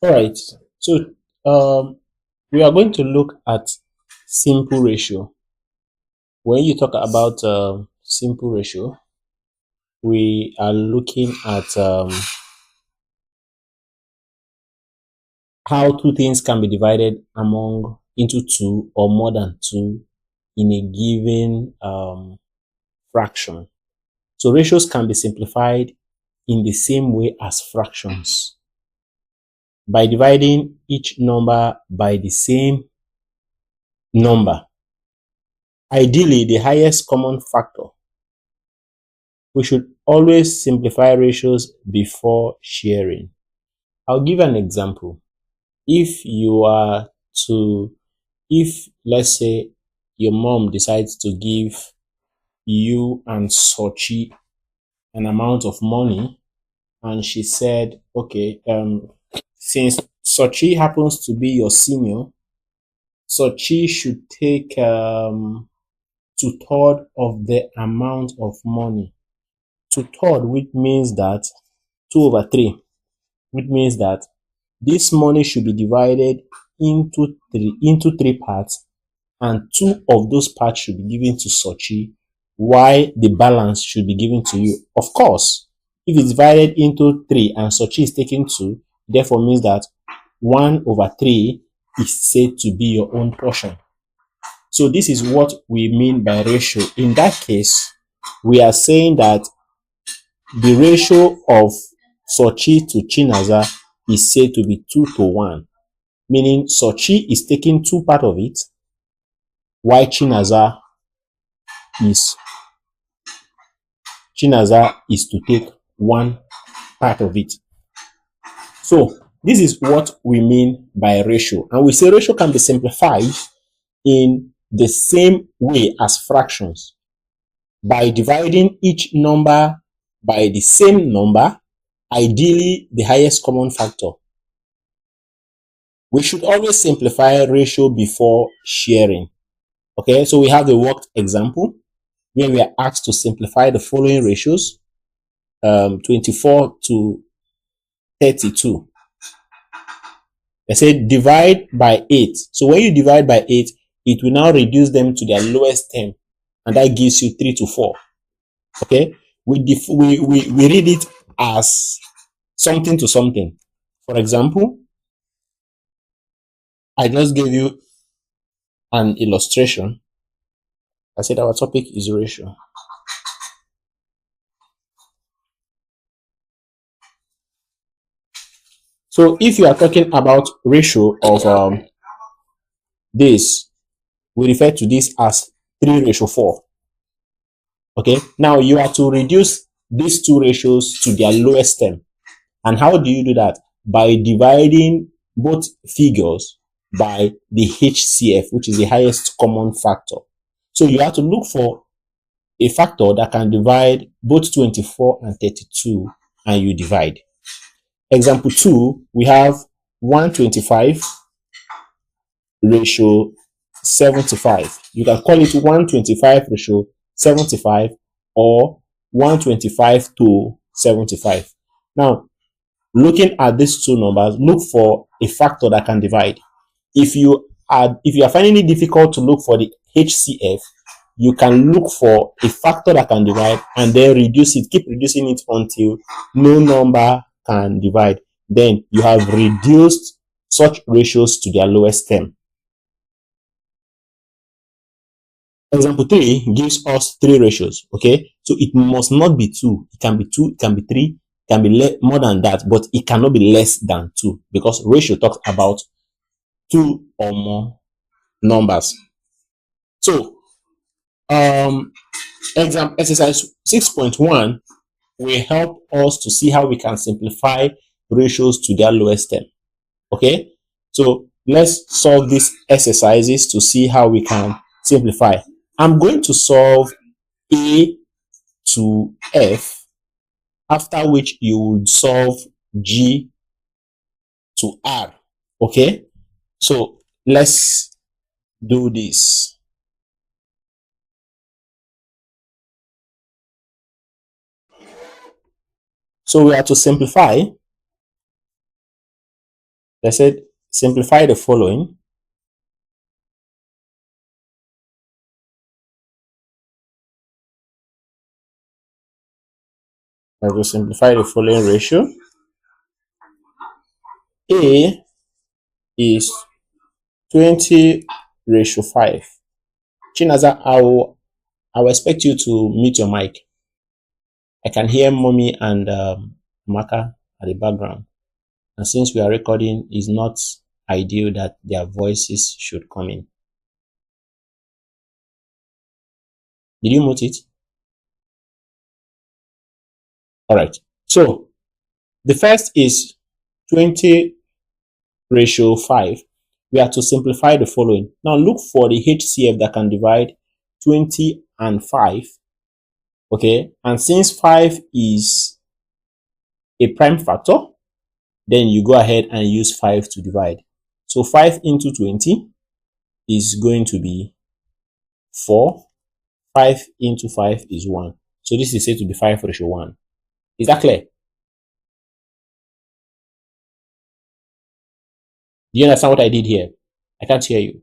All right. So we are going to look at simple ratio. When you talk about simple ratio, we are looking at how two things can be divided among into two or more than two in a given fraction. So ratios can be simplified in the same way as fractions by dividing each number by the same number. Ideally, the highest common factor. We should always simplify ratios before sharing. I'll give an example. If you are to, if let's say your mom decides to give you and Sochi an amount of money, and she said, okay, since Sochi happens to be your senior, Sochi should take two-third of the amount of money. Two-third, which means that 2/3, which means that this money should be divided into three parts, and two of those parts should be given to Sochi, while the balance should be given to you. Of course, if it's divided into three and Sochi is taking two, therefore means that 1/3 is said to be your own portion. So this is what we mean by ratio. In that case, we are saying that the ratio of Sochi to Chinaza is said to be 2:1, meaning Sochi is taking two part of it, while is Chinaza is to take one part of it. So this is what we mean by ratio, and we say ratio can be simplified in the same way as fractions by dividing each number by the same number, ideally the highest common factor. We should always simplify ratio before sharing. Okay, so we have the worked example where we are asked to simplify the following ratios: 24 to 32. They say divide by 8. So when you divide by 8, it will now reduce them to their lowest term, and that gives you 3 to 4. Okay, we read it as something to something. For example, I just gave you an illustration. I said our topic is ratio. So if you are talking about ratio of this, we refer to this as 3:4. Okay, now you are to reduce these two ratios to their lowest term. And how do you do that? By dividing both figures by the HCF, which is the highest common factor. So you have to look for a factor that can divide both 24 and 32, and you divide. Example 2, we have 125 ratio 75. You can call it 125 ratio 75 or 125 to 75. Now, looking at these two numbers, look for a factor that can divide. If you are finding it difficult to look for the HCF, you can look for a factor that can divide and then reduce it, keep reducing it until no number can divide. Then you have reduced such ratios to their lowest term. Example 3 gives us three ratios. Okay, so it must not be 2. It can be 2, it can be 3, it can be more than that, but it cannot be less than 2 because ratio talks about two or more numbers. So, exercise 6.1 will help us to see how we can simplify ratios to their lowest term. Okay, so let's solve these exercises to see how we can simplify. I'm going to solve A to F, after which you would solve G to R. Okay, so let's do this. So we have to simplify They said simplify the following. I will simplify the following ratio. A is 20:5. Chinaza, I will expect you to mute your mic. I can hear mommy and Maka at the background. And since we are recording, it's not ideal that their voices should come in. Did you mute it? All right. So the first is 20:5. We have to simplify the following. Now look for the HCF that can divide 20 and 5. Okay. And since 5 is a prime factor, then you go ahead and use 5 to divide. So 5 into 20 is going to be 4. 5 into 5 is 1. So this is said to be 5:1. Is that clear? Do you understand what I did here? I can't hear you.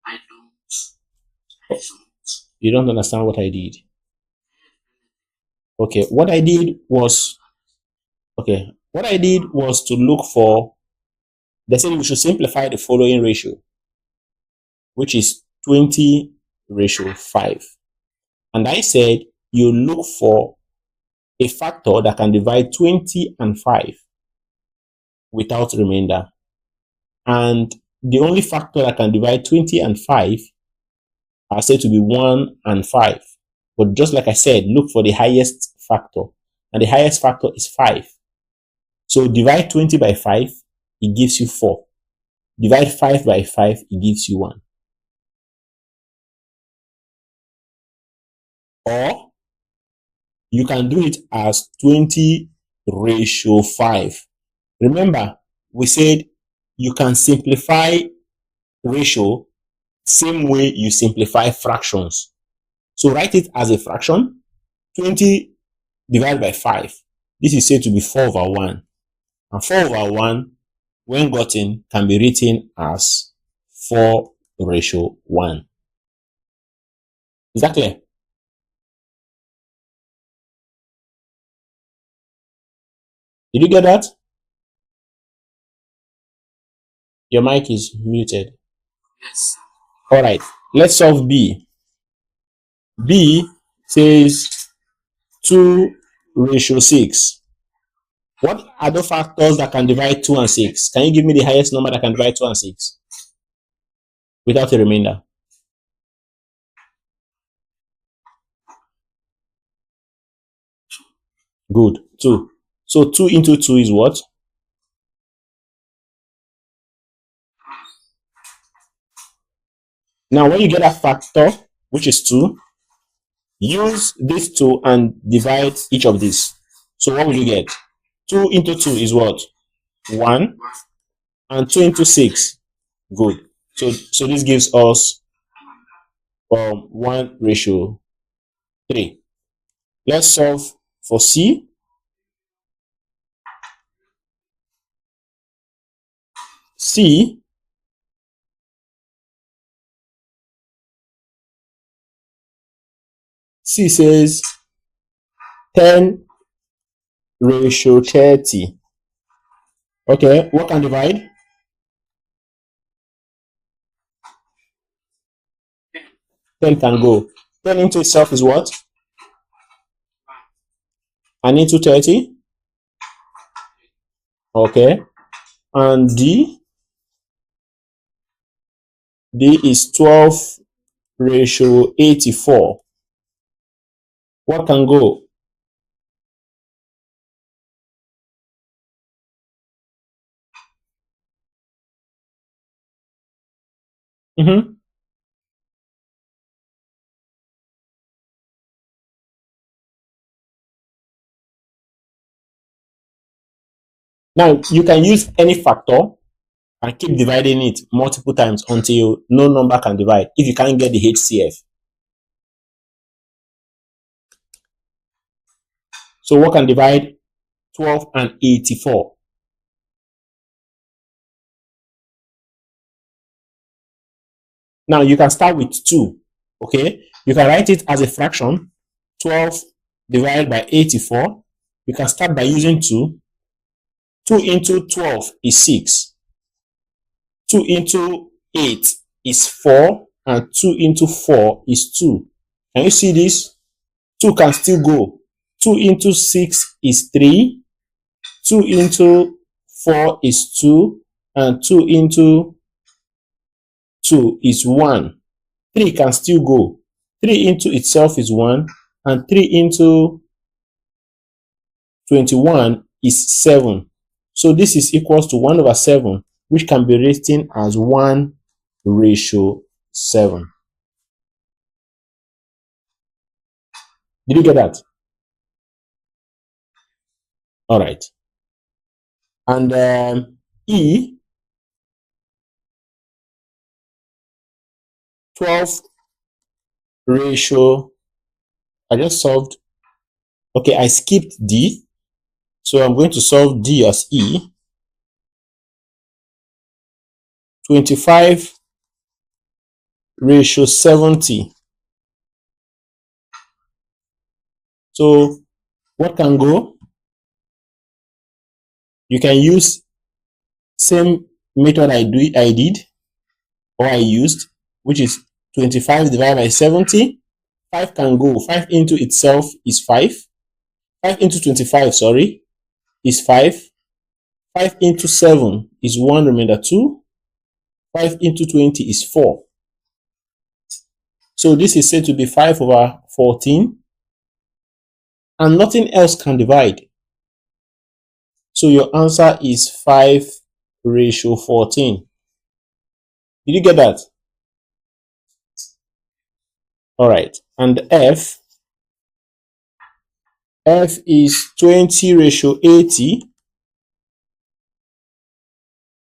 I don't. You don't understand what I did. Okay, what I did was to look for, they said we should simplify the following ratio, which is 20:5. And I said you look for a factor that can divide 20 and 5 without remainder. And the only factor that can divide 20 and 5 are said to be 1 and 5. But just like I said, look for the highest factor. And the highest factor is 5. So divide 20 by 5, it gives you 4. Divide 5 by 5, it gives you 1. Or you can do it as 20:5. Remember, we said you can simplify ratio same way you simplify fractions. So write it as a fraction. 20 divided by 5. This is said to be 4/1. And 4/1, when gotten, can be written as 4:1. Is that clear? Did you get that? Your mic is muted. Yes. All right. Let's solve B. B says 2:6. What are the factors that can divide 2 and 6? Can you give me the highest number that can divide 2 and 6 without a remainder? Good. 2. So 2 into 2 is what? Now, when you get a factor, which is 2, use this 2 and divide each of these. So what will you get? 2 into 2 is what? 1. And 2 into 6. Good. So this gives us 1:3. Let's solve for C. C says 10:30. Okay, what can divide? 10 can go. 10 into itself is what? And into 30? Okay. And D is 12:84. What can go? Now, you can use any factor and keep dividing it multiple times until no number can divide if you can't get the HCF. So what can divide 12 and 84? Now you can start with 2. Okay, you can write it as a fraction. 12 divided by 84. You can start by using 2. 2 into 12 is 6. 2 into 8 is 4. And 2 into 4 is 2. Can you see this? 2 can still go. 2 into 6 is 3. 2 into 4 is 2. And 2 into 2 is 1. 3 can still go. 3 into itself is 1. And 3 into 21 is 7. So this is equals to 1 over 7, which can be written as 1:7. Did you get that? All right. And E, 12 ratio, I just solved. Okay, I skipped D. So I'm going to solve D as E. 25:70. So what can go? You can use same method I did or I used, which is 25 divided by 70. 5 can go. 5 into itself is 5. 5 into 25, sorry, is 5. 5 into 7 is 1 remainder 2. 5 into 20 is 4. So this is said to be 5/14. And nothing else can divide. So your answer is 5:14. Did you get that? All right. And F is 20:80.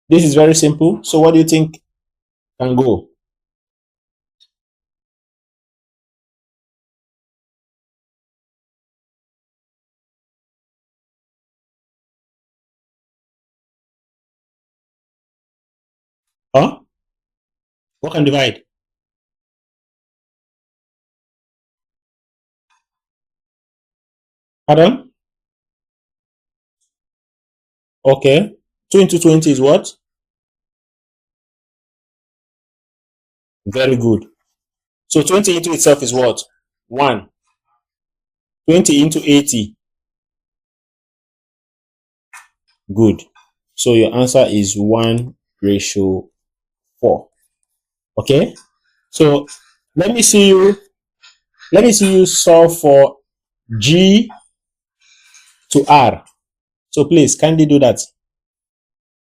This is very simple. So what do you think can go? Huh? What can divide? Pardon? Okay. 2 into 20 is what? Very good. So 20 into itself is what? 1. 20 into 80. Good. So your answer is 1:4. Okay? So let me see you solve for G to R. So please kindly do that.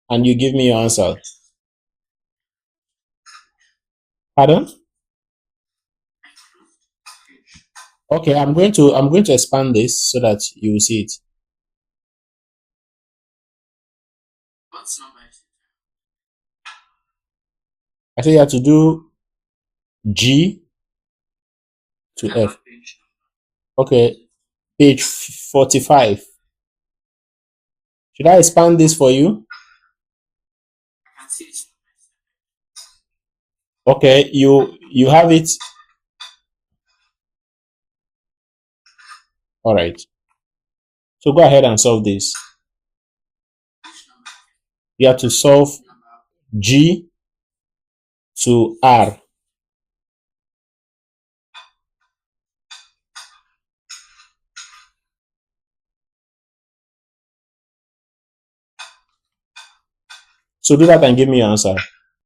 And you give me your answer. Pardon? Okay, I'm going to expand this so that you will see it. I say you have to do G to F. Okay, page 45. Should I expand this for you? Okay, you have it. All right. So go ahead and solve this. You have to solve G to R. So do that and give me your answer.